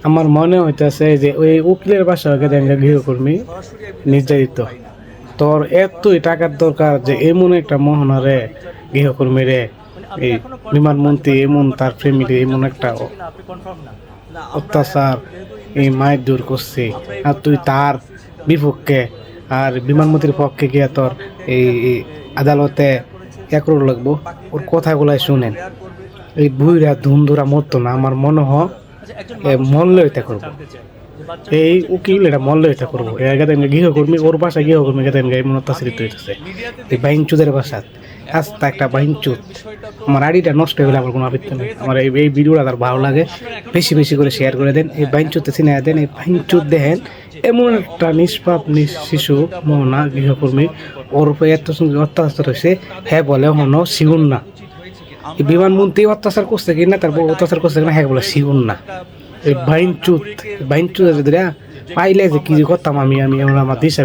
আমার মনে হইতেছে যে ওই উকিলের বাসা একটা গৃহকর্মী নির্যাতিত। তোর এতই টাকার দরকার যে এমন একটা মোহনারে গৃহকর্মী রে এই বিমানমন্ত্রী এমন তার ফ্যামিলি এমন একটা অত্যাচার এই মায়ের দূর করছে, আর তুই তার বিপক্ষে আর বিমানমন্ত্রীর পক্ষে গিয়ে তোর এই আদালতে একরোর লাগবো। ওর কথাগুলাই শুনেন, এই বুইরা ধুমধুরা মরতো না। আমার মনে হয় মল্লে এটা করবো, এই উকিল এটা মল্লে এটা করবো। গৃহকর্মী ওর বাসায় গৃহকর্মী গেতেন এমন অত্যাচারিত হইতেছে এই বাইনচুদের বাসাত। আস্তা একটা বাইনচুত। আমার আইডিটা নষ্ট হয়ে গেলে আমার কোনো আপত্তি নেই। আমার এই ভিডিওটা তার ভালো লাগে, বেশি বেশি করে শেয়ার করে দেন। এই বাইনচুতে চিনে দেন, এই বাইনচুত দেখেন এমন একটা নিষ্পাপ শিশু মোহনা গৃহকর্মী, ওর উপরে এত অত্যাচার হয়েছে। হ্যাঁ বলে হনো শিউন না, এই বিমানমন্ত্রী অত্যাচার করছে কিনা তার বউ অত্যাচার করছে কিনা হ্যাঁ বলে শিউন না। এই বাইনচুত পাইলে যে কি যে করতাম আমি আমার দিশা